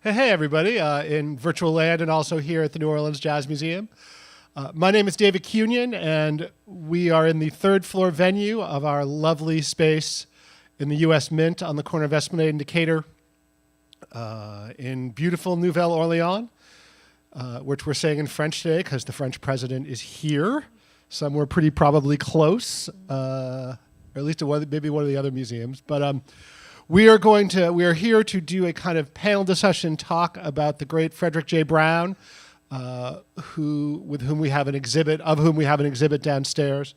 Hey, everybody, in virtual land and also here at the New Orleans Jazz Museum. My name is David Kunian, and we are in the third floor venue of our lovely space in the U.S. Mint on the corner of Esplanade and Decatur in beautiful Nouvelle Orleans, which we're saying in French today because the French president is here, somewhere pretty probably close, or at least to maybe one of the other museums. But we are here to do a kind of panel discussion talk about the great Frederick J. Brown, of whom we have an exhibit downstairs.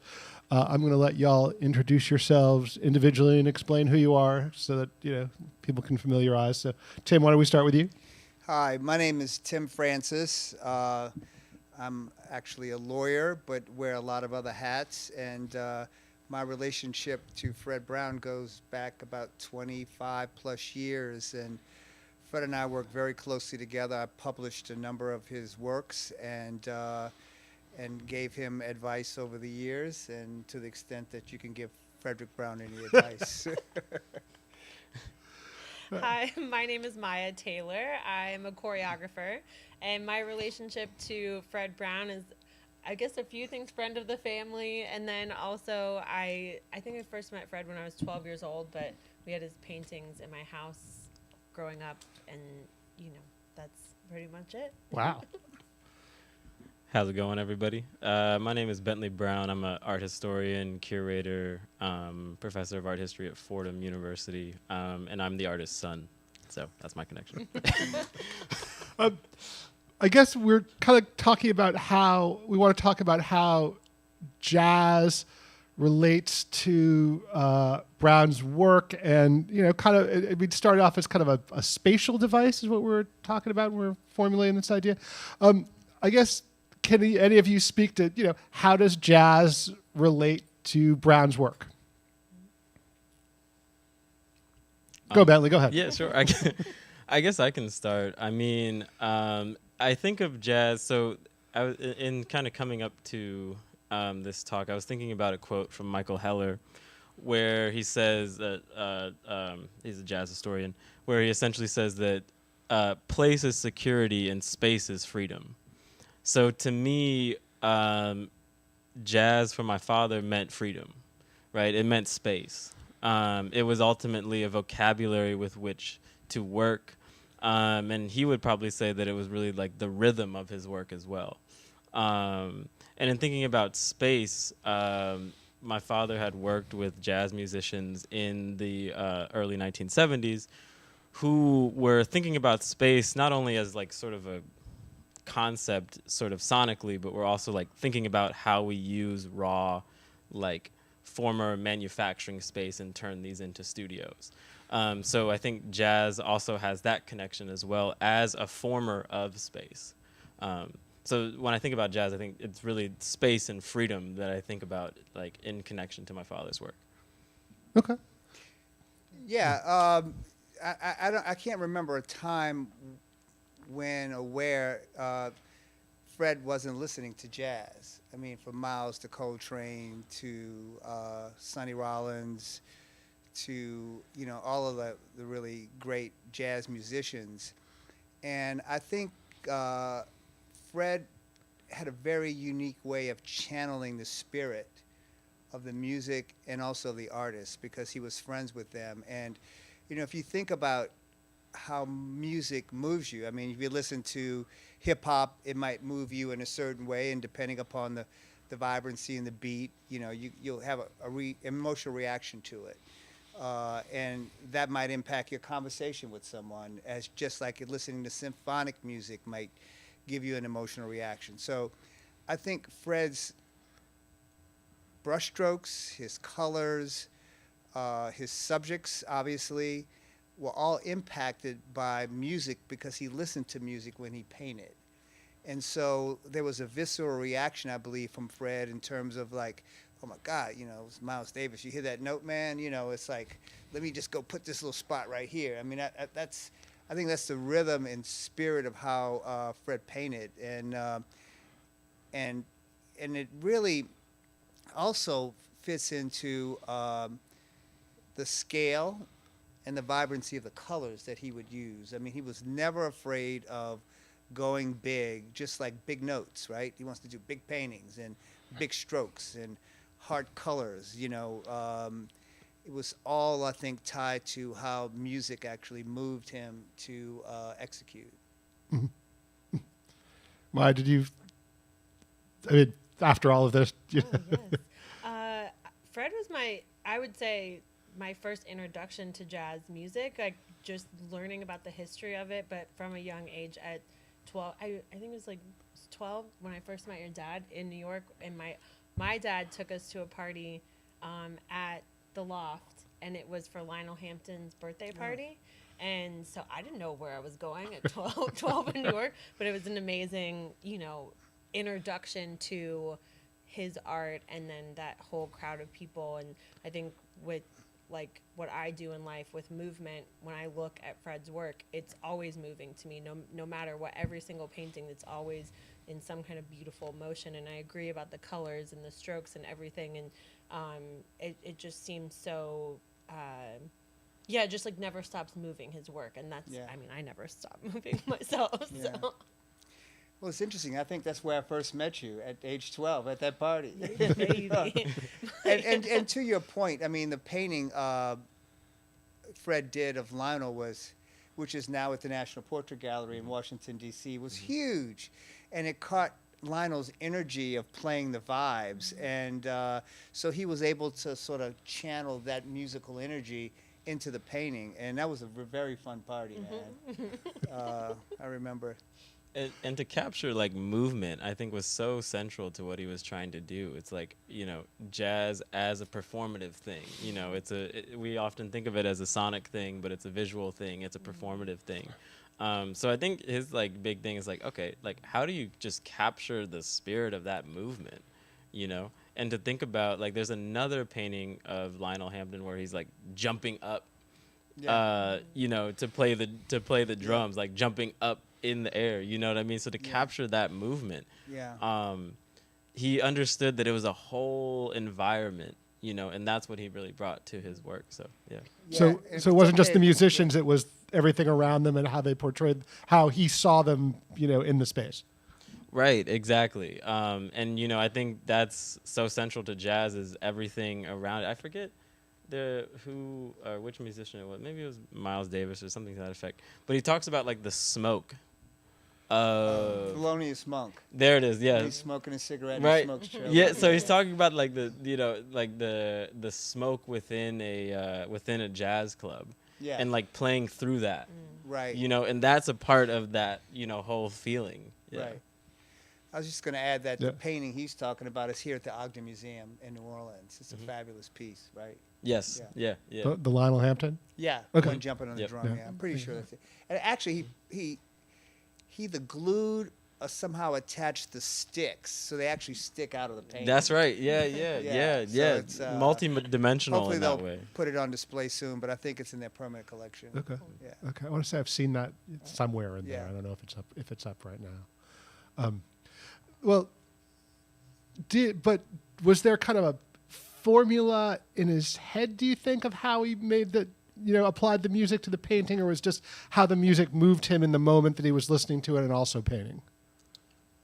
I'm going to let y'all introduce yourselves individually and explain who you are so that people can familiarize. So, Tim, why don't we start with you? Hi, my name is Tim Francis. I'm actually a lawyer, but wear a lot of other hats. And my relationship to Fred Brown goes back about 25 plus years. And Fred and I work very closely together. I published a number of his works and gave him advice over the years, and to the extent that you can give Frederick Brown any advice. Hi, my name is Maya Taylor. I'm a choreographer, and my relationship to Fred Brown is, I guess, a few things: friend of the family, and then also I think I first met Fred when I was 12 years old, but we had his paintings in my house growing up, and that's pretty much it. Wow. How's it going, everybody? My name is Bentley Brown. I'm an art historian, curator, professor of art history at Fordham University, and I'm the artist's son. So that's my connection. I guess we're kind of talking about we want to talk about how jazz relates to Brown's work, and we'd start off as kind of a spatial device is what we're talking about when we're formulating this idea. I guess, can any of you speak to how does jazz relate to Brown's work? Go, Bentley, go ahead. Yeah, sure. I guess I can start. I mean, I think of jazz, so in kind of coming up to this talk, I was thinking about a quote from Michael Heller, where he says that, he's a jazz historian, where he essentially says that place is security and space is freedom. So to me, jazz for my father meant freedom, right? It meant space. It was ultimately a vocabulary with which to work. And he would probably say that it was really like the rhythm of his work as well. And in thinking about space, my father had worked with jazz musicians in the early 1970s who were thinking about space not only as like sort of a concept sort of sonically, but we're also like thinking about how we use raw, like former manufacturing space and turn these into studios. So I think jazz also has that connection as well as a former of space. So when I think about jazz, I think it's really space and freedom that I think about, like in connection to my father's work. Okay. Yeah, I can't remember a time when or where Fred wasn't listening to jazz. I mean, from Miles to Coltrane to Sonny Rollins to all of the really great jazz musicians. And I think Fred had a very unique way of channeling the spirit of the music and also the artists, because he was friends with them. And if you think about how music moves you, I mean, if you listen to hip hop, it might move you in a certain way, and depending upon the vibrancy and the beat, you'll have a emotional reaction to it. And that might impact your conversation with someone, as just like listening to symphonic music might give you an emotional reaction. So I think Fred's brushstrokes, his colors, his subjects, obviously, were all impacted by music because he listened to music when he painted. And so there was a visceral reaction, I believe, from Fred in terms of like, oh my God, it's Miles Davis. You hear that note, man? It's like, let me just go put this little spot right here. I mean, I think that's the rhythm and spirit of how Fred painted, and it really also fits into the scale and the vibrancy of the colors that he would use. I mean, he was never afraid of going big, just like big notes, right? He wants to do big paintings and big strokes and hard colors, you know. It was all, I think, tied to how music actually moved him to execute. Maya, I mean, after all of this, Oh, yes. Fred was I would say, my first introduction to jazz music, like just learning about the history of it, but from a young age at 12, I think it was like 12 when I first met your dad in New York, and my dad took us to a party at the Loft, and it was for Lionel Hampton's birthday party. And so I didn't know where I was going at 12 in New York, but it was an amazing, you know, introduction to his art, and then that whole crowd of people. And I think with like what I do in life with movement, when I look at Fred's work, it's always moving to me, no matter what. Every single painting, it's always in some kind of beautiful motion. And I agree about the colors and the strokes and everything. And it just seems so it just like never stops moving, his work. And that's, I mean, I never stop moving myself. Yeah. So Well, it's interesting. I think that's where I first met you, at age 12, at that party. maybe. and to your point, I mean, the painting Fred did of Lionel which is now at the National Portrait Gallery in Washington, D.C., was huge. And it caught Lionel's energy of playing the vibes. And so he was able to sort of channel that musical energy into the painting. And that was a very fun party, man. I remember. And to capture like movement, I think was so central to what he was trying to do. It's like, you know, jazz as a performative thing. You know, we often think of it as a sonic thing, but it's a visual thing. It's a performative thing. So I think his like big thing is like, okay, like how do you just capture the spirit of that movement, you know? And to think about, like, there's another painting of Lionel Hampton where he's like jumping up, you know, to play the drums, like jumping up in the air, you know what I mean? So to capture that movement, he understood that it was a whole environment, you know, and that's what he really brought to his work. So So it wasn't just the musicians; it was everything around them and how they portrayed, how he saw them, you know, in the space. Right, exactly. And you know, I think that's so central to jazz, is everything around it. I forget which musician it was. Maybe it was Miles Davis or something to that effect. But he talks about like the smoke. Thelonious Monk. There it is. Yeah. He's smoking a cigarette. Right. And he smokes Yeah. So he's talking about like the smoke within a jazz club. Yeah. And like playing through that. Right. You know, and that's a part of that, you know, whole feeling. Yeah. Right. I was just going to add that the painting he's talking about is here at the Ogden Museum in New Orleans. It's a fabulous piece, right? Yes. Yeah. The Lionel Hampton. Yeah. Okay. One jumping on the drum. Yeah. Yeah. I'm pretty sure that's it. And actually, he either glued or somehow attached the sticks, so they actually stick out of the painting. That's right. Yeah. So it's, multi-dimensional hopefully in they'll that way. put it on display soon, but I think it's in their permanent collection. Okay. Yeah. Okay. I want to say I've seen that somewhere in there. Yeah. I don't know if it's up right now. Well, but was there kind of a formula in his head, do you think, of how he made applied the music to the painting, or was just how the music moved him in the moment that he was listening to it and also painting?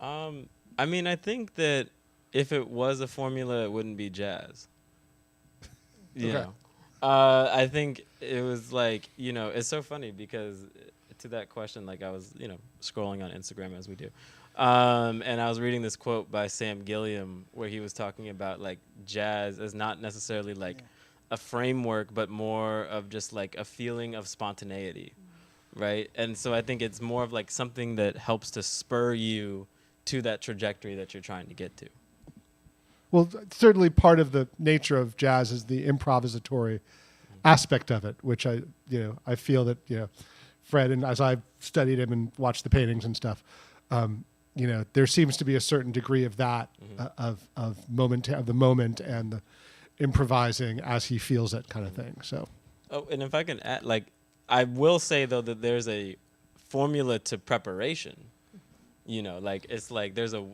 I mean, I think that if it was a formula, it wouldn't be jazz. You know? I think it was like, you know, it's so funny because to that question, like I was, you know, scrolling on Instagram as we do. And I was reading this quote by Sam Gilliam where he was talking about like jazz as not necessarily like a framework, but more of just like a feeling of spontaneity, right? And so I think it's more of like something that helps to spur you to that trajectory that you're trying to get to. Well, certainly part of the nature of jazz is the improvisatory aspect of it, which I feel that, you know, Fred, and as I've studied him and watched the paintings and stuff, you know, there seems to be a certain degree of that, of the moment and the improvising as he feels it kind of thing. So. Oh, and if I can add, like, I will say though that there's a formula to preparation. You know, like it's like there's a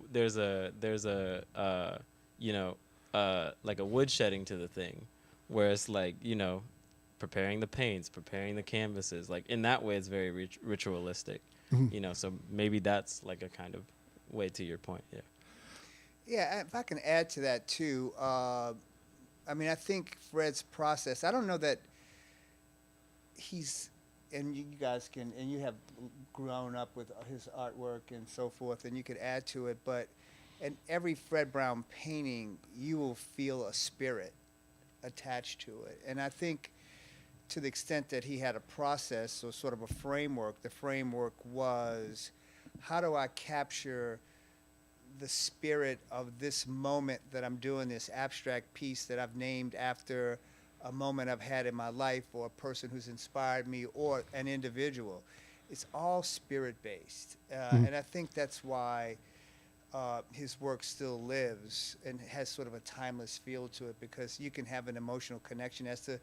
like a wood shedding to the thing, where it's like, you know, preparing the paints, preparing the canvases. Like in that way, it's very ritualistic. You know, so maybe that's like a kind of way to your point. Yeah. Yeah, if I can add to that too, I mean, I think Fred's process, I don't know that he's, and you guys can, and you have grown up with his artwork and so forth, and you could add to it, but in every Fred Brown painting, you will feel a spirit attached to it. And I think to the extent that he had a process or sort of a framework, the framework was, how do I capture the spirit of this moment that I'm doing this abstract piece that I've named after a moment I've had in my life or a person who's inspired me or an individual. It's all spirit-based. And I think that's why his work still lives and has sort of a timeless feel to it, because you can have an emotional connection. As to,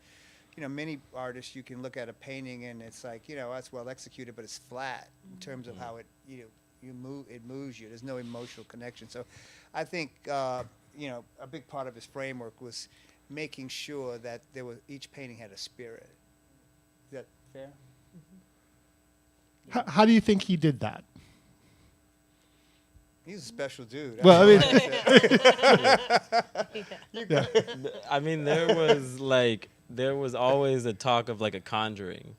you know, many artists, you can look at a painting and it's like, you know, that's well executed, but it's flat in terms of how it, it moves you. There's no emotional connection. So I think, you know, a big part of his framework was making sure that each painting had a spirit. Is that fair? How do you think he did that? He's a special dude. Well, I mean, Yeah. I mean, there was always a talk of like a conjuring,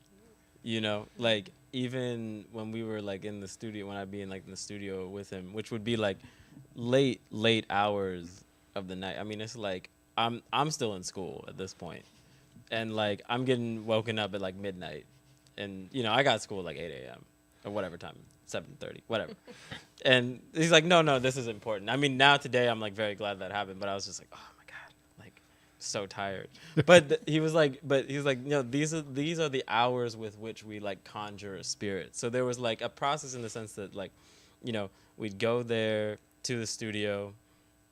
you know, like even when we were like in the studio, when I'd be in like in the studio with him, which would be like late hours of the night. I mean, it's like I'm still in school at this point, and like I'm getting woken up at like midnight, and you know I got school at like 8 a.m. or whatever time, 7:30, whatever. And he's like, no, this is important. I mean, now today I'm like very glad that happened, but I was just like, oh my God, like so tired. But he was like, these are the hours with which we like conjure a spirit. So there was like a process in the sense that like, you know, we'd go there to the studio,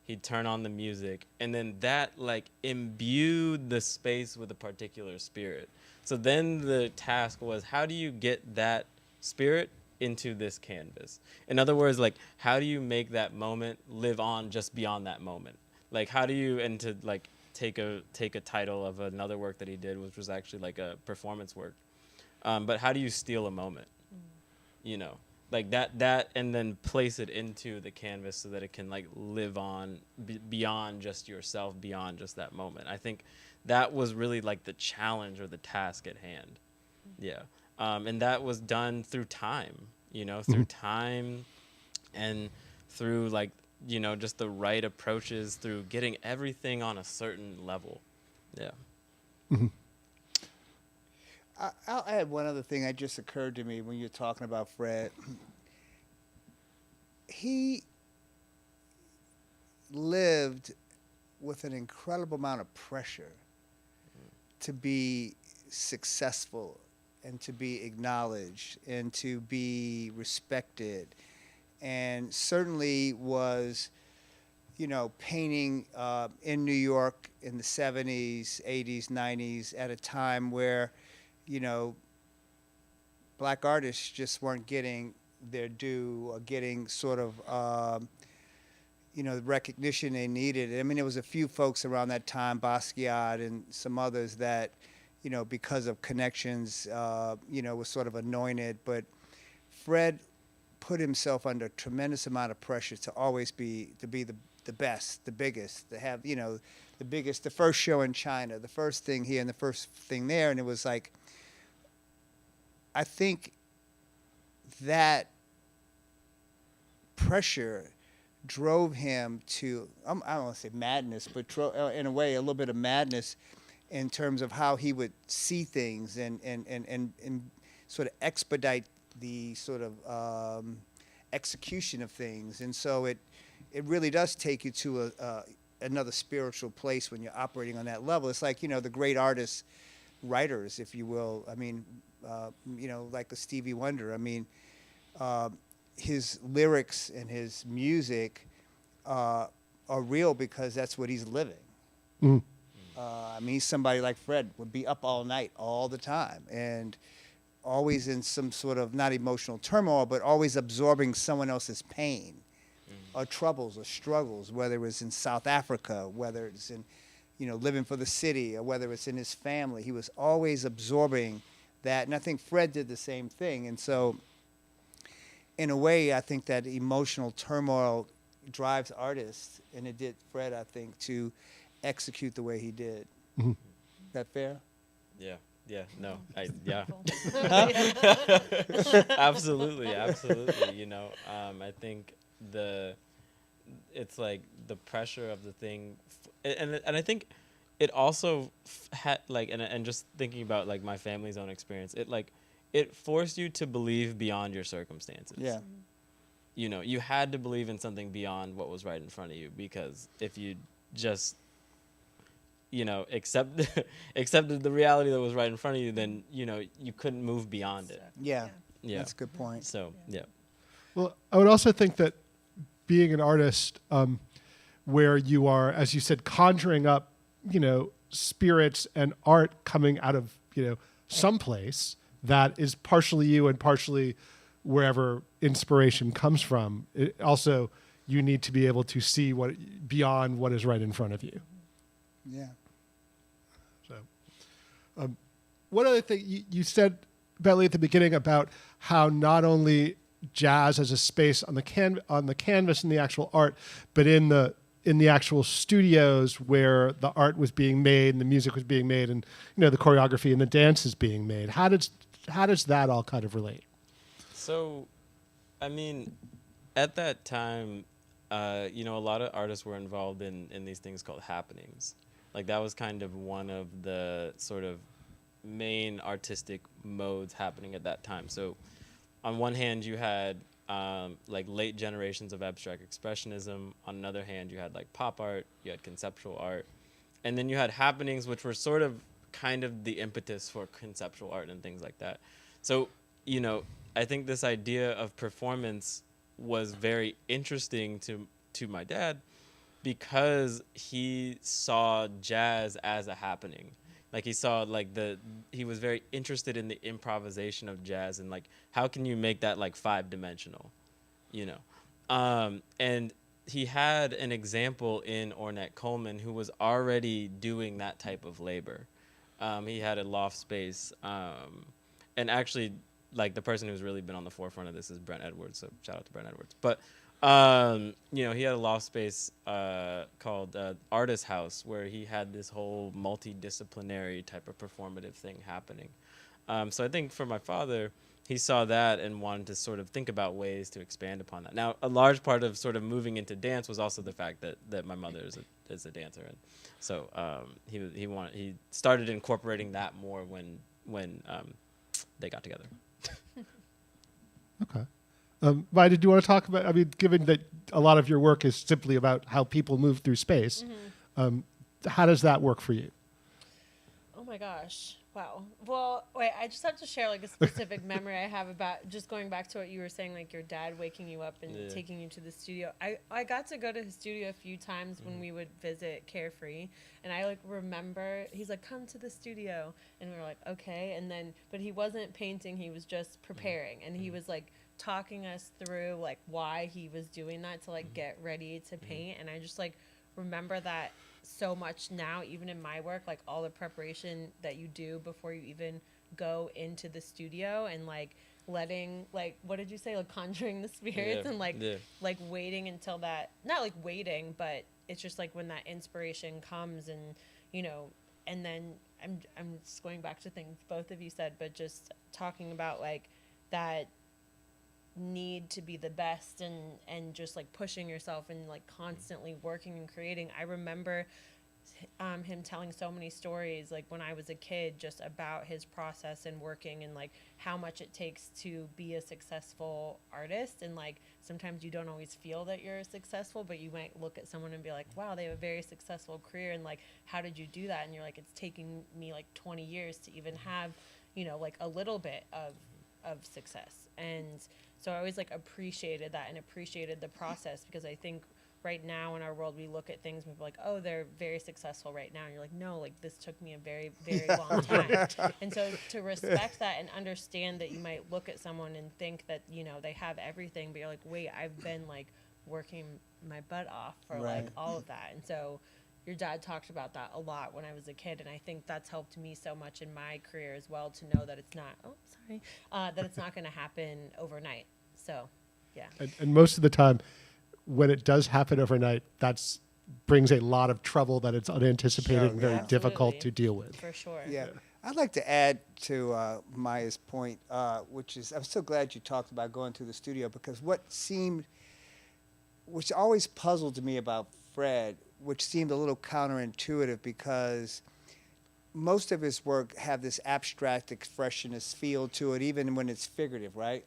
he'd turn on the music, and then that like imbued the space with a particular spirit. So then the task was, how do you get that spirit into this canvas? In other words, like, how do you make that moment live on just beyond that moment? Like, how do you, and to like take a title of another work that he did, which was actually like a performance work, but how do you steal a moment? You know, like that and then place it into the canvas so that it can like live on beyond just yourself, beyond just that moment. I think that was really like the challenge or the task at hand. Yeah. And that was done through time, you know, through time and through like, you know, just the right approaches, through getting everything on a certain level. Yeah. Mm-hmm. I'll add one other thing that just occurred to me when you're talking about Fred. He lived with an incredible amount of pressure to be successful and to be acknowledged and to be respected, and certainly was, you know, painting in New York in the 70s, 80s, 90s at a time where, you know, black artists just weren't getting their due or getting sort of, you know, the recognition they needed. I mean, there was a few folks around that time, Basquiat and some others that, you know, because of connections, you know, was sort of anointed. But Fred put himself under a tremendous amount of pressure to always be the best, the biggest, to have, you know, the biggest, the first show in China, the first thing here and the first thing there. And it was like, I think that pressure drove him to, I don't want to say madness, but in a way, a little bit of madness in terms of how he would see things and sort of expedite the sort of execution of things. And so it really does take you to another spiritual place when you're operating on that level. It's like, you know, the great artists, writers, if you will. I mean, you know, like a Stevie Wonder. I mean, his lyrics and his music are real because that's what he's living. Mm-hmm. I mean, somebody like Fred would be up all night, all the time, and always in some sort of, not emotional turmoil, but always absorbing someone else's pain or troubles or struggles, whether it was in South Africa, whether it's in, living for the city, or whether it's in his family. He was always absorbing that. And I think Fred did the same thing. And so, in a way, I think that emotional turmoil drives artists, and it did Fred, I think, to execute the way he did. Mhm. Is that fair? Yeah. Yeah. No. Yeah. Absolutely. Absolutely. I think it's like the pressure of the thing, and I think it also had like, and just thinking about like my family's own experience, it forced you to believe beyond your circumstances. Yeah. You had to believe in something beyond what was right in front of you, because if you just accepted the reality that was right in front of you, then you couldn't move beyond it. Yeah. Yeah. That's a good point. So yeah. Well, I would also think that being an artist, where you are, as you said, conjuring up, spirits and art coming out of, someplace that is partially you and partially wherever inspiration comes from. Also, you need to be able to see beyond what is right in front of you. Yeah. So, one other thing you said, Bentley, at the beginning about how not only jazz as a space on the canvas and the actual art, but in the actual studios where the art was being made and the music was being made, and the choreography and the dance is being made. How does that all kind of relate? So, I mean, at that time, a lot of artists were involved in these things called happenings. Like that was kind of one of the sort of main artistic modes happening at that time. So on one hand, you had like late generations of abstract expressionism. On another hand, you had like pop art, you had conceptual art, and then you had happenings, which were sort of kind of the impetus for conceptual art and things like that. So, I think this idea of performance was very interesting to my dad, because he saw jazz as a happening. Like he saw he was very interested in the improvisation of jazz, and like how can you make that like 5-dimensional, and he had an example in Ornette Coleman, who was already doing that type of labor. He had a loft space, and actually like the person who's really been on the forefront of this is Brent Edwards, so shout out to Brent Edwards. But he had a loft space called Artist House, where he had this whole multidisciplinary type of performative thing happening. So I think for my father, he saw that and wanted to sort of think about ways to expand upon that. Now, a large part of sort of moving into dance was also the fact that my mother is a dancer, and so he started incorporating that more when they got together. Okay. Vi, did you want to talk about, I mean, given that a lot of your work is simply about how people move through space, how does that work for you? Oh my gosh. Wow. Well, wait, I just have to share like a specific memory I have about just going back to what you were saying, like your dad waking you up and taking you to the studio. I got to go to his studio a few times when we would visit Carefree, and I like remember he's like, come to the studio, and we were like, okay. And then, but he wasn't painting, he was just preparing, and he was like talking us through like why he was doing that to like get ready to paint. And I just like remember that so much now, even in my work, like all the preparation that you do before you even go into the studio, and like letting, like, what did you say, like conjuring the spirits, and like like waiting until that, not like waiting, but it's just like when that inspiration comes, and and then I'm just going back to things both of you said, but just talking about like that need to be the best, and just like pushing yourself and like constantly working and creating. I remember him telling so many stories like when I was a kid, just about his process and working, and like how much it takes to be a successful artist. And like sometimes you don't always feel that you're successful, but you might look at someone and be like, wow, they have a very successful career, and like how did you do that? And you're like, it's taking me like 20 years to even have like a little bit of success. And so I always like appreciated that and appreciated the process, because I think right now in our world we look at things and we're like, oh, they're very successful right now, and you're like, no, like this took me a very, very long time. And so to respect that and understand that you might look at someone and think that they have everything, but you're like, wait, I've been like working my butt off for like all of that. And so your dad talked about that a lot when I was a kid, and I think that's helped me so much in my career as well, to know that it's not, that it's not going to happen overnight. So, yeah. And most of the time, when it does happen overnight, that's brings a lot of trouble that it's unanticipated Sure, and very yeah. difficult Absolutely. to deal with. For sure. Yeah. I'd like to add to Maya's point, which is, I'm so glad you talked about going to the studio, because which always puzzled me about Fred, which seemed a little counterintuitive, because most of his work have this abstract expressionist feel to it, even when it's figurative, right?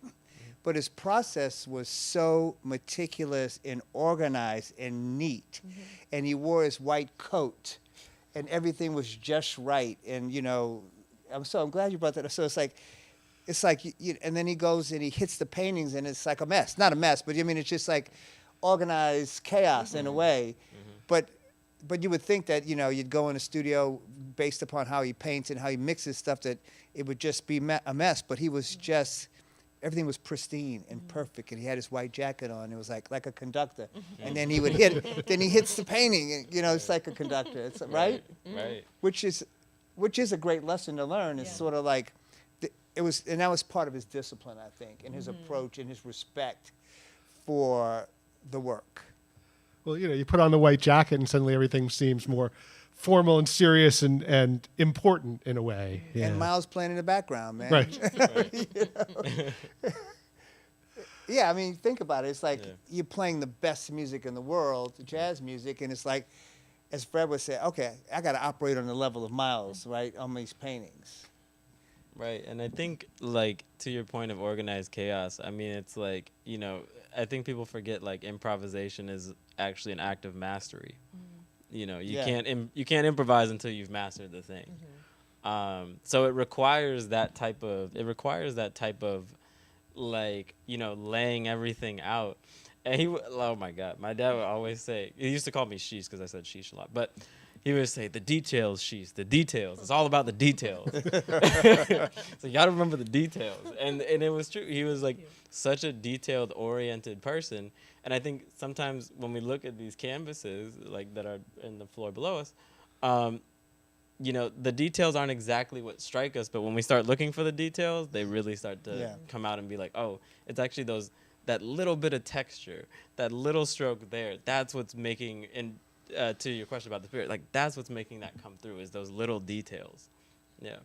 But his process was so meticulous and organized and neat. And he wore his white coat, and everything was just right. And, you know, I'm glad you brought that up. So it's like, and then he goes and he hits the paintings, and it's like a mess. Not a mess, but I mean, it's just like organized chaos in a way. But you would think that, you know, you'd go in a studio based upon how he paints and how he mixes stuff, that it would just be a mess. But he was just, everything was pristine and perfect, and he had his white jacket on. It was like a conductor. And then he would then he hits the painting, and, you know, it's like a conductor. It's right? Right. Which is a great lesson to learn. It's sort of like, and that was part of his discipline, I think, and his approach and his respect for the work. Well, you know, you put on the white jacket and suddenly everything seems more formal and serious and important in a way. Yeah. And Miles playing in the background, man. Right. You know? Yeah, I mean, think about it. It's like you're playing the best music in the world, jazz music, and it's like, as Fred would say, okay, I got to operate on the level of Miles, right, on these paintings. Right, and I think, like, to your point of organized chaos, I mean, it's like, you know, I think people forget, like, improvisation is actually an act of mastery. You know, you can't improvise until you've mastered the thing. So it requires that type of, like, you know, laying everything out. And oh my God, my dad would always say, he used to call me Sheesh because I said Sheesh a lot, but he would say, the details, Sheesh, the details. It's all about the details. So you got to remember the details. And it was true. He was like such a detailed oriented person. And I think sometimes when we look at these canvases, like that are in the floor below us, you know, the details aren't exactly what strike us, but when we start looking for the details, they really start to come out and be like, oh, it's actually that little bit of texture, that little stroke there. That's what's making, and to your question about the spirit, like that's what's making that come through, is those little details. Yeah.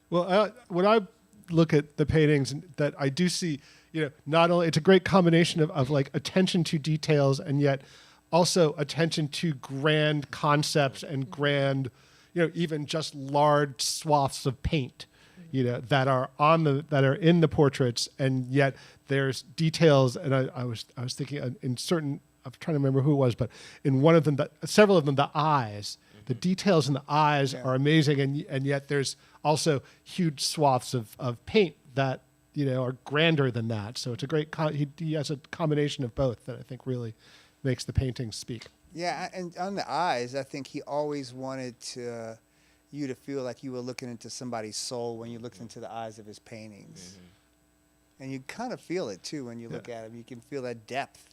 Well, when I look at the paintings, that I do see, you know, not only it's a great combination of like attention to details, and yet also attention to grand concepts and grand, you know, even just large swaths of paint, you know, that are in the portraits, and yet there's details. And I was thinking in certain, I'm trying to remember who it was, but in one of them, several of them, the eyes, the details in the eyes are amazing, and yet there's also huge swaths of paint that, you know, are grander than that. So it's a great, he has a combination of both that I think really makes the paintings speak. Yeah, and on the eyes, I think he always wanted you to feel like you were looking into somebody's soul when you looked into the eyes of his paintings. And you kind of feel it, too, when you look at him. You can feel that depth.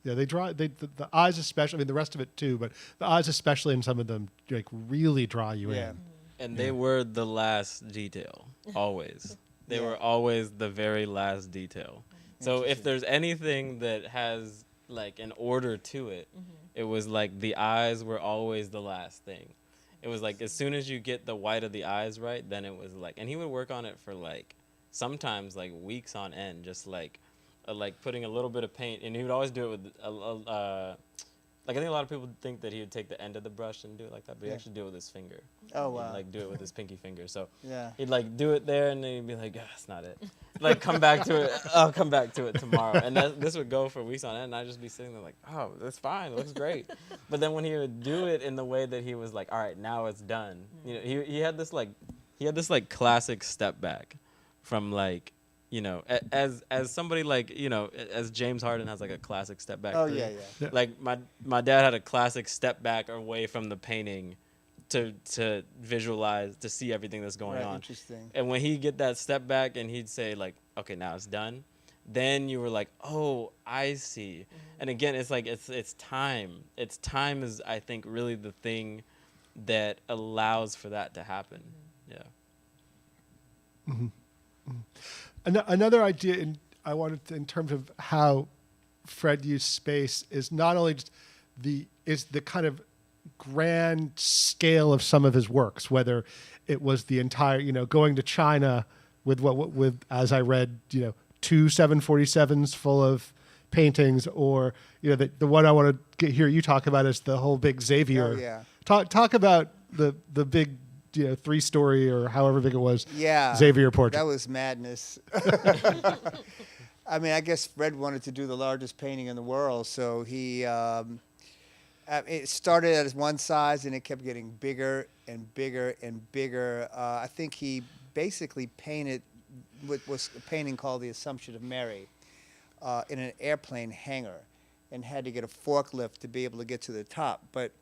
Yeah, the eyes especially, I mean, the rest of it, too, but the eyes especially in some of them, like, really draw you in. And they were the last detail, always. They were always the very last detail. So if there's anything that has, like, an order to it, it was like the eyes were always the last thing. It was like as soon as you get the white of the eyes right, then it was like, and he would work on it for like sometimes like weeks on end, just like putting a little bit of paint, and he would always do it with like I think a lot of people think that he would take the end of the brush and do it like that, but he actually do it with his finger. Oh wow! He'd, like do it with his pinky finger. So yeah, he'd like do it there, and then he'd be like, that's not it. Like come back to it. I'll come back to it tomorrow. And this would go for weeks on end, and I'd just be sitting there like, oh, that's fine. It looks great. But then when he would do it in the way that he was like, all right, now it's done. You know, he had this like classic step back from like, you know, as somebody like, you know, as James Harden has like a classic step back. Oh yeah. Like my dad had a classic step back away from the painting to visualize, to see everything that's going on. Interesting. And when he'd get that step back and he'd say like, okay, now it's done, then you were like, oh, I see. And again, it's like it's time. It's time is, I think, really the thing that allows for that to happen. Yeah. Another idea I wanted to, in terms of how Fred used space is not only just the kind of grand scale of some of his works, whether it was the entire, going to China with with, as I read, 2 747s full of paintings, or the one I want to hear you talk about is the whole big Xavier. Oh, yeah. Talk about the big 3-story or however big it was. Yeah, Xavier portrait. That was madness. I mean, I guess Fred wanted to do the largest painting in the world, so he. It started at one size and it kept getting bigger and bigger and bigger. I think he basically painted what was a painting called The Assumption of Mary in an airplane hangar, and had to get a forklift to be able to get to the top. But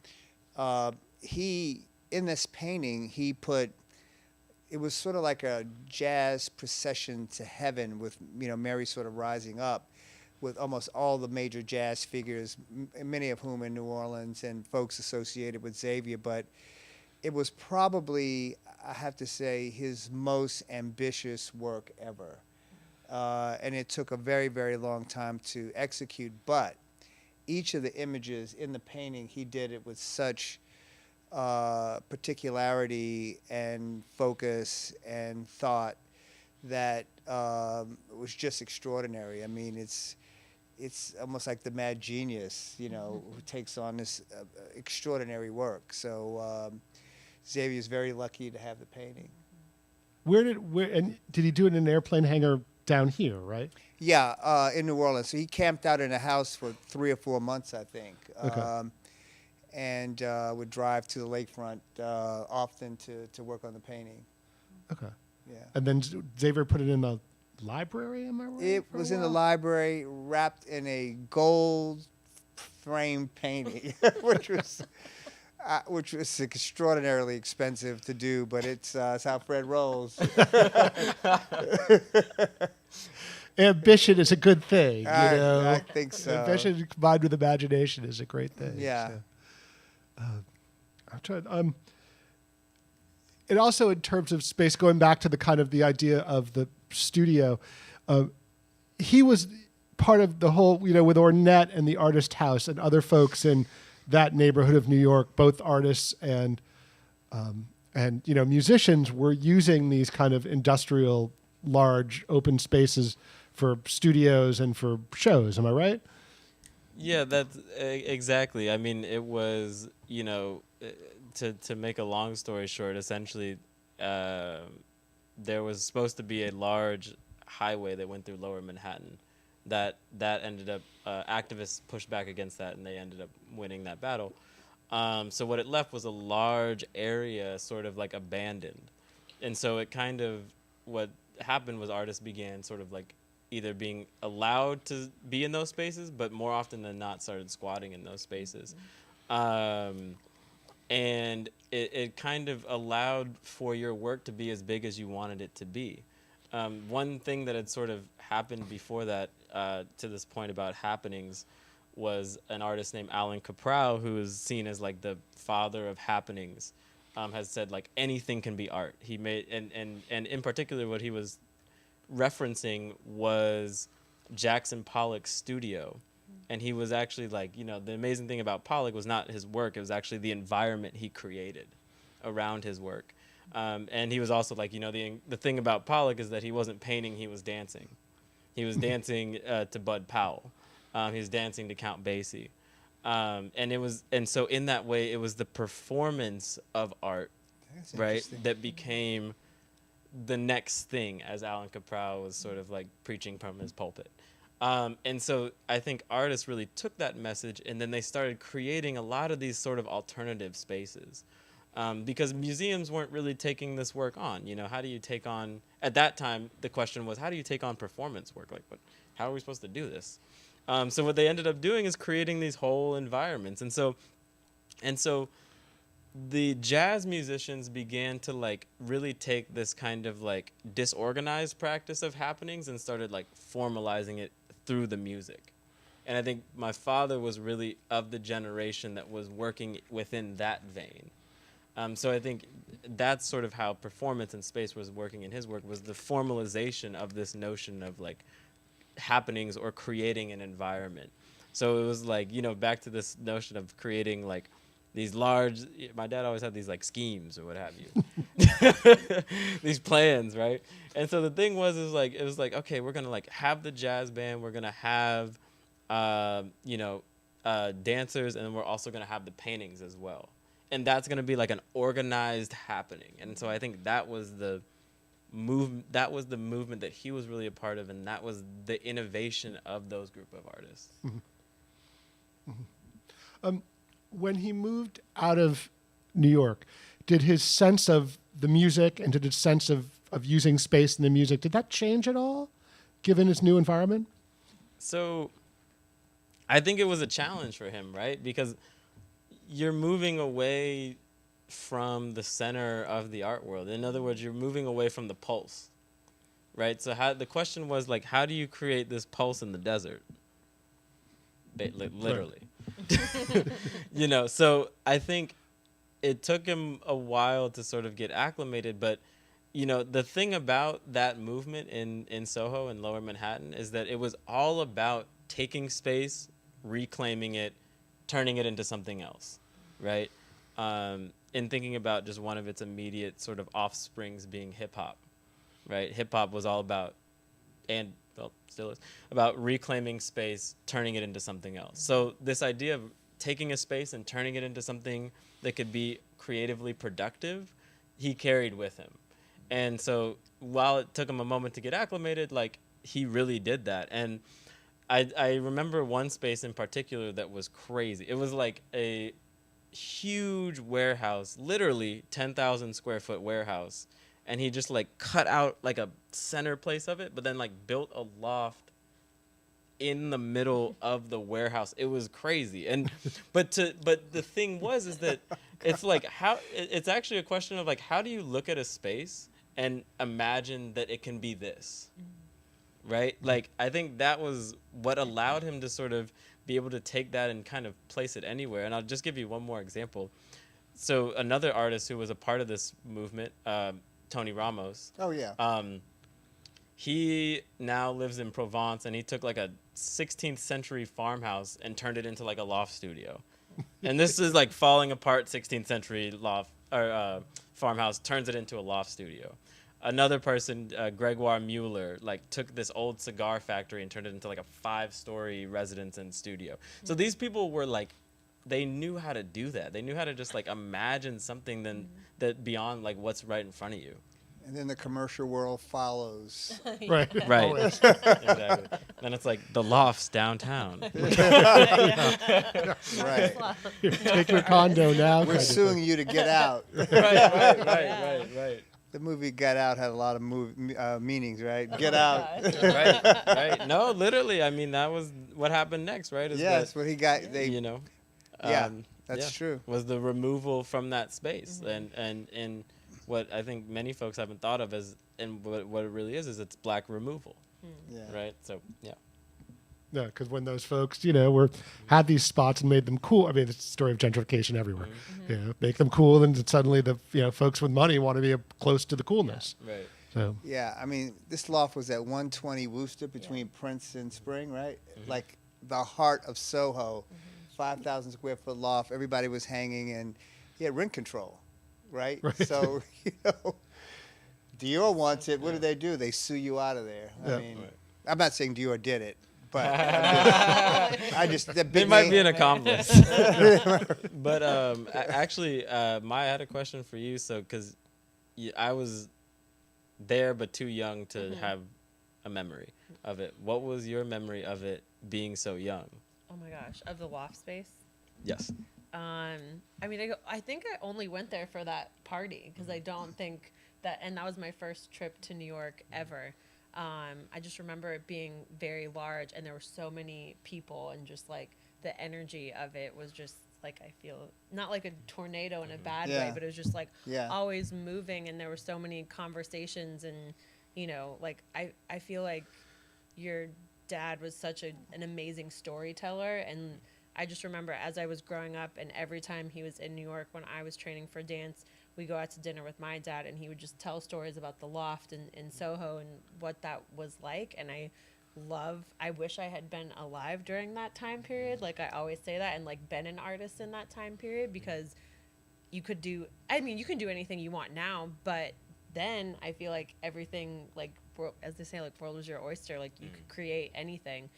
in this painting, he put, it was sort of like a jazz procession to heaven with, Mary sort of rising up, with almost all the major jazz figures, many of whom in New Orleans and folks associated with Xavier. But it was probably, I have to say, his most ambitious work ever. And it took a very, very long time to execute. But each of the images in the painting, he did it with such particularity and focus and thought that it was just extraordinary. I mean, it's almost like the mad genius, who takes on this extraordinary work. So Xavier's very lucky to have the painting. And did he do it in an airplane hangar down here, right? Yeah, in New Orleans. So he camped out in a house for 3 or 4 months, I think. Okay. And would drive to the lakefront often to work on the painting. Okay. Yeah. And then Xavier put it in the library, am I right? It was in the library, wrapped in a gold frame painting, which was extraordinarily expensive to do, but it's how Fred rolls. Ambition is a good thing, I think so. Ambition combined with imagination is a great thing. Yeah. So, I'm trying. And also in terms of space, going back to the kind of the idea of the studio, he was part of the whole, with Ornette and the Artist House and other folks in that neighborhood of New York, both artists and musicians were using these kind of industrial, large, open spaces for studios and for shows. Am I right? Yeah, that's exactly. I mean, it was, to make a long story short, essentially, there was supposed to be a large highway that went through Lower Manhattan. That ended up, activists pushed back against that, and they ended up winning that battle. So what it left was a large area, sort of like abandoned. And so it kind of, what happened was artists began sort of like either being allowed to be in those spaces, but more often than not started squatting in those spaces. And it kind of allowed for your work to be as big as you wanted it to be. One thing that had sort of happened before that, to this point about happenings, was an artist named Alan Caprow, who is seen as like the father of happenings, has said like anything can be art. He made, and in particular what he was referencing was Jackson Pollock's studio. And he was actually like, the amazing thing about Pollock was not his work, it was actually the environment he created around his work. And he was also like, the thing about Pollock is that he wasn't painting, he was dancing. He was dancing to Bud Powell. He was dancing to Count Basie. And so in that way, it was the performance of art, right, that became the next thing, as Alan Caprow was sort of like preaching from his pulpit. And so I think artists really took that message, and then they started creating a lot of these sort of alternative spaces. Because museums weren't really taking this work on. How do you take on, at that time, the question was, how do you take on performance work? Like, how are we supposed to do this? So what they ended up doing is creating these whole environments. And so the jazz musicians began to like really take this kind of like disorganized practice of happenings and started like formalizing it through the music. And I think my father was really of the generation that was working within that vein. So I think that's sort of how performance and space was working in his work, was the formalization of this notion of like happenings or creating an environment. So it was like, you know, back to this notion of creating like these large, my dad always had these like schemes or what have you, these plans, right? And so the thing was, it was like, okay, we're gonna like have the jazz band, we're gonna have, dancers, and then we're also gonna have the paintings as well. And that's gonna be like an organized happening. And so I think that was the movement that he was really a part of, and that was the innovation of those group of artists. Mm-hmm. Mm-hmm. When he moved out of New York, did his sense of the music and did his sense of using space in the music, did that change at all, given his new environment? So I think it was a challenge for him, right? Because you're moving away from the center of the art world. In other words, you're moving away from the pulse, right? So the question was like, how do you create this pulse in the desert? Literally. You know, so I think it took him a while to sort of get acclimated, but you know, the thing about that movement in Soho and Lower Manhattan is that it was all about taking space, reclaiming it, turning it into something else, right? And thinking about just one of its immediate sort of offsprings being hip hop, right? Hip hop was all about, and well, still is, about reclaiming space, turning it into something else. So this idea of taking a space and turning it into something that could be creatively productive, he carried with him. And so while it took him a moment to get acclimated, like he really did that. And I remember one space in particular that was crazy. It was like a huge warehouse, literally 10,000 square foot warehouse. And he just like cut out like a center place of it, but then like built a loft in the middle of the warehouse. It was crazy. And but the thing is that it's like it's actually a question of like, how do you look at a space and imagine that it can be this, right? Like, I think that was what allowed him to sort of be able to take that and kind of place it anywhere. And I'll just give you one more example. So another artist who was a part of this movement, Tony Ramos. Oh, yeah. He now lives in Provence, and he took like a 16th century farmhouse and turned it into like a loft studio. And this is like falling apart 16th century loft or farmhouse, turns it into a loft studio. Another person, Gregoire Mueller, like took this old cigar factory and turned it into like a 5-story residence and studio. So these people were like, they knew how to do that. They knew how to just like imagine something that beyond like what's right in front of you. And then the commercial world follows. Right. Right. Exactly. Then it's like the lofts downtown. Right. Take your condo now. We're suing you to get out. Right. The movie Get Out had a lot of meanings, right? Get out. Right. No, literally. I mean, that was what happened next, right? Yes, what he got. That's true. Was the removal from that space, and what I think many folks haven't thought of as, and what it really is it's black removal, right? So yeah. Yeah, because when those folks, had these spots and made them cool. I mean, it's a story of gentrification everywhere. Make them cool, and suddenly the folks with money want to be close to the coolness. Yeah, right. So yeah, I mean, this loft was at 120 Wooster between Prince and Spring, right? Like the heart of Soho, 5,000 square foot loft. Everybody was hanging, and he had rent control, right? So Dior wants it. What do? They sue you out of there. I mean, I'm not saying Dior did it. But they might be an accomplice. But actually, Maya, I had a question for you. So, because I was there but too young to have a memory of it. What was your memory of it being so young? Oh my gosh, of the loft space? Yes. I mean, I think I only went there for that party because I don't think that, and that was my first trip to New York ever. I just remember it being very large, and there were so many people, and just like the energy of it was just like, I feel not like a tornado in a bad Yeah. way, but it was just like Yeah. always moving, and there were so many conversations, and like I feel like your dad was such an amazing storyteller. And I just remember as I was growing up, and every time he was in New York when I was training for dance, we go out to dinner with my dad, and he would just tell stories about the loft in Soho and what that was like. And I wish I had been alive during that time period. Like, I always say that, and like been an artist in that time period, because you can do anything you want now, but then I feel like everything, like, as they say, like, world was your oyster. Like, you could create anything.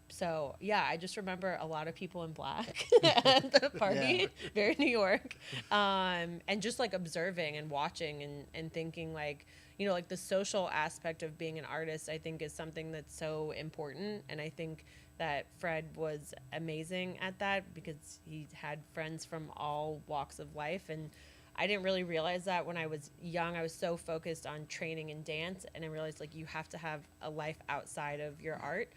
So yeah, I just remember a lot of people in black at the party, very New York, and just like observing and watching and thinking, like, like the social aspect of being an artist, I think is something that's so important. And I think that Fred was amazing at that, because he had friends from all walks of life. And I didn't really realize that when I was young. I was so focused on training and dance, and I realized, like, you have to have a life outside of your art,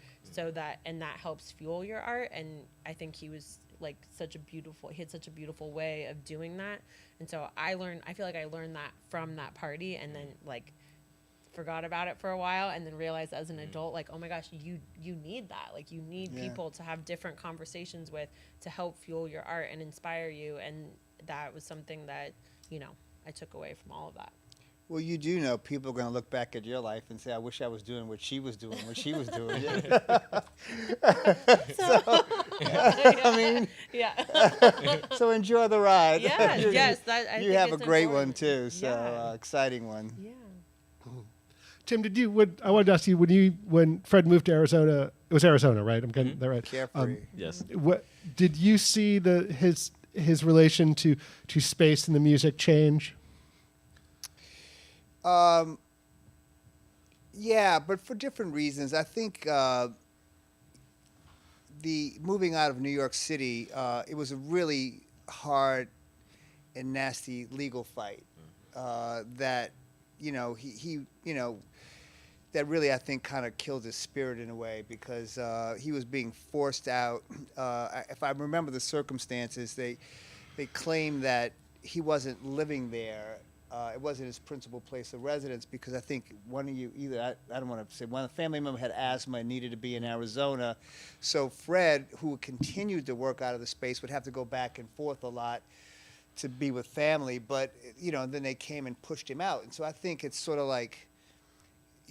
and that helps fuel your art. And I think he was like he had such a beautiful way of doing that. And so I feel like I learned that from that party, and then like forgot about it for a while, and then realized as an adult, like, oh my gosh, you need that. Like, you need people to have different conversations with, to help fuel your art and inspire you. And that was something that, I took away from all of that. Well, you do know people are going to look back at your life and say, I wish I was doing what she was doing, what she was doing. I mean, Yeah. so enjoy the ride. Yeah, yes. You think have a it's great important. one, too, so Yeah. exciting one. Yeah. Tim, I wanted to ask you, when Fred moved to Arizona, it was Arizona, right? I'm getting that right. Carefree. Yes. What did you see his relation to space and the music change? Yeah, but for different reasons. I think the moving out of New York City, it was a really hard and nasty legal fight that, he that really, I think, kind of killed his spirit in a way, because he was being forced out. If I remember the circumstances, they claimed that he wasn't living there. It wasn't his principal place of residence, because I think one of you, I don't want to say, one of the family member had asthma and needed to be in Arizona. So Fred, who continued to work out of the space, would have to go back and forth a lot to be with family. But, then they came and pushed him out. And so I think it's sort of like,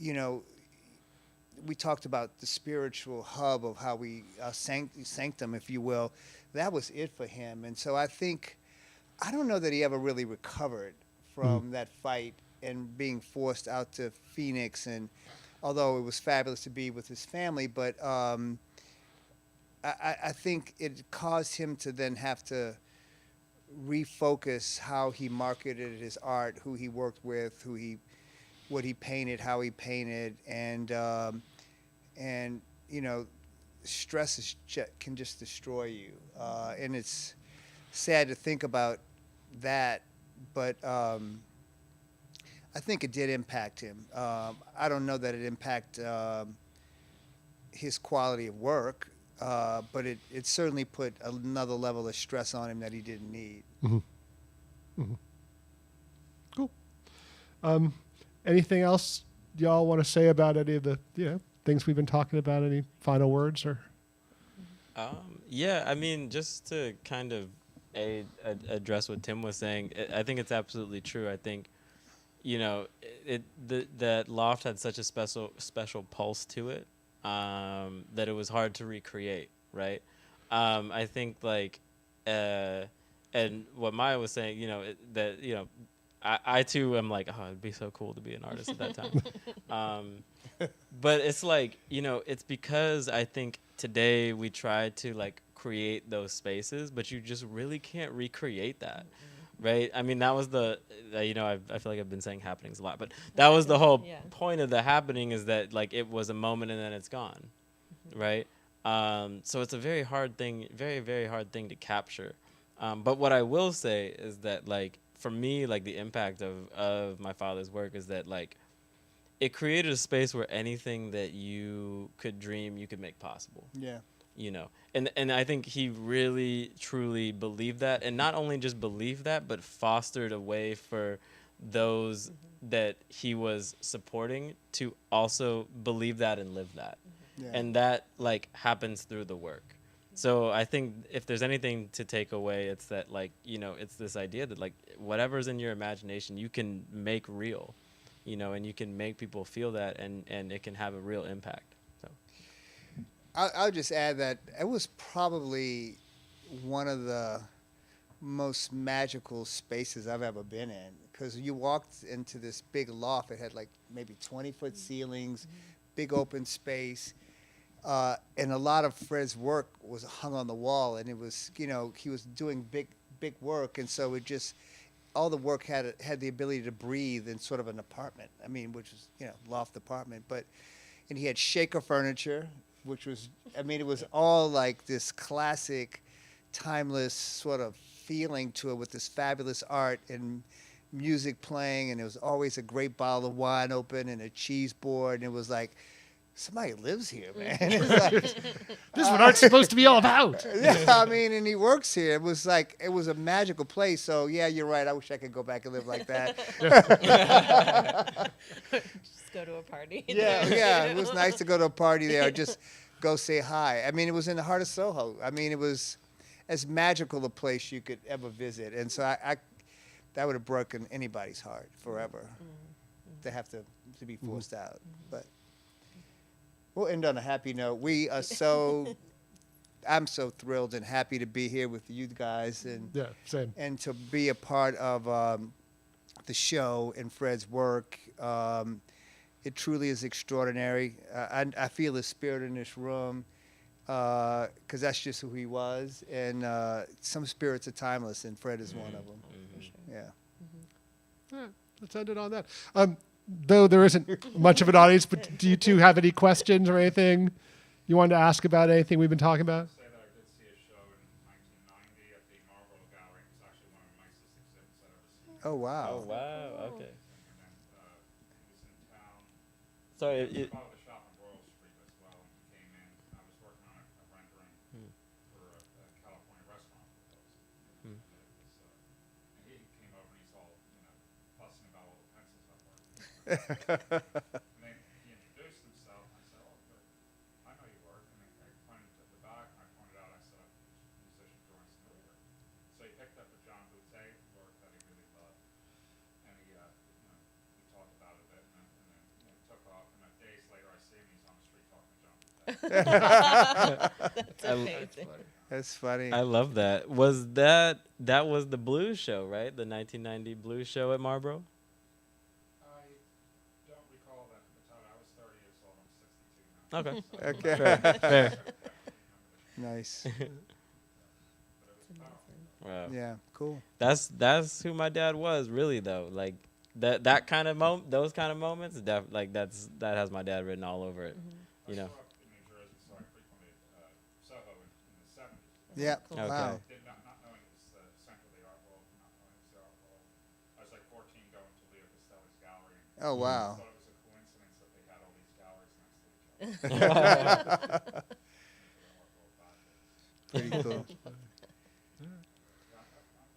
we talked about the spiritual hub of how we sanctum, if you will. That was it for him. And so I don't know that he ever really recovered from that fight and being forced out to Phoenix. And although it was fabulous to be with his family, but I think it caused him to then have to refocus how he marketed his art, who he worked with, what he painted, how he painted, and stress can just destroy you, and it's sad to think about that, but I think it did impact him. I don't know that it impacted his quality of work, but it certainly put another level of stress on him that he didn't need. Mm-hmm. Mm-hmm. Cool. Anything else y'all want to say about any of the things we've been talking about? Any final words or? Yeah, I mean, just to kind of address what Tim was saying, I think it's absolutely true. I think, that loft had such a special pulse to it that it was hard to recreate, right? I think and what Maya was saying, I too am like, oh, it'd be so cool to be an artist at that time. But it's like, it's because I think today we try to create those spaces, but you just really can't recreate that. Right? I mean, that was I feel like I've been saying happenings a lot, but that was the whole point of the happening, is that it was a moment and then it's gone. Right? So it's a very hard thing, very, very hard thing to capture. But what I will say is that for me, the impact of my father's work is that it created a space where anything that you could dream, you could make possible. Yeah. you know. And I think he really truly believed that, and not only just believed that, but fostered a way for those that he was supporting to also believe that and live that. Yeah. And that like happens through the work. So I think if there's anything to take away, it's that, like, you know, it's this idea that like whatever's in your imagination, you can make real, you know, and you can make people feel that, and it can have a real impact. So I'll just add that it was probably one of the most magical spaces I've ever been in, because you walked into this big loft. It had like maybe 20-foot ceilings, big open space. And a lot of Fred's work was hung on the wall, and it was, you know, he was doing big work, and so it just, all the work had the ability to breathe in sort of an apartment. I mean, which was, you know, loft apartment, and he had shaker furniture, which was, I mean, it was all like this classic, timeless sort of feeling to it, with this fabulous art and music playing, and there was always a great bottle of wine open and a cheese board, and it was like, somebody lives here, man. It's like, This is what art's supposed to be all about. yeah, I mean, and he works here. It was like, it was a magical place. So yeah, you're right. I wish I could go back and live like that. Just go to a party. Yeah, there, yeah. you It was know? nice to go to a party there, or just go say hi. I mean, it was in the heart of Soho. I mean, it was as magical a place you could ever visit. And so I that would have broken anybody's heart forever to have to be forced out. But we'll end on a happy note. We are I'm so thrilled and happy to be here with you guys, and Yeah, same. and to be a part of the show and Fred's work. It truly is extraordinary. I feel the spirit in this room, because that's just who he was. And some spirits are timeless, and Fred is one of them. Yeah. All right, let's end it on that. Though there isn't much of an audience, but do you two have any questions or anything you wanted to ask about anything we've been talking about? Say that I did see a show in 1990 at the Marlboro Gallery. It was actually one of the nicest exhibits I've ever seen. Oh, wow. oh wow, okay. And then he was in town. Sorry, He was part of the shop on Royal Street as well. And he came in. I was working on a rendering for a California restaurant proposal. And he came over and he's all, you know, fussing about all the pencils I worked with. And then he introduced himself, and I said, "Oh, but I know you work." And I pointed to the back, and I pointed out, I said, "I'm a musician, drawings, and reader." So he picked up a John Boutte work that he really loved, and he, you know, we talked about it a bit, and then you know, he took off. And days later, I see him; he's on the street talking to John Boutte. That's amazing. That's funny. I love that. Was that was the blues show, right? The 1990 blues show at Marlboro? I don't recall that at the time. I was 30 years old. I'm 62 now. Okay. Okay. Fair. Nice. Wow. Yeah, cool. That's who my dad was, really, though. Like that kind of those kind of moments, that has my dad written all over it. You know. I grew up in New Jersey, so I frequented Soho in the 70s. Yeah. Cool. Okay. Wow. Did not knowing it was the center of the art world, not knowing it was the art world. I was like 14 going to Leo Costelli's gallery. And Oh, wow. I thought it was a coincidence that they had all these galleries next to each other. Pretty cool. I'm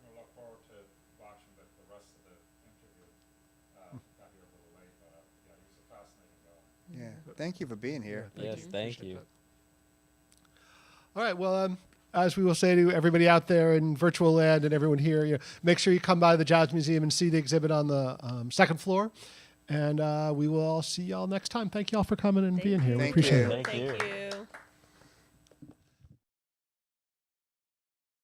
going to look forward to watching the rest of the interview. Got here a little late, but yeah, he was a fascinating guy. Yeah. Thank you for being here. Yes, thank you. All right. Well, as we will say to everybody out there in virtual land and everyone here, you know, make sure you come by the Jazz Museum and see the exhibit on the second floor. And we will all see y'all next time. Thank you all for coming and being here. We Thank appreciate you. it. Thank Thank you. you.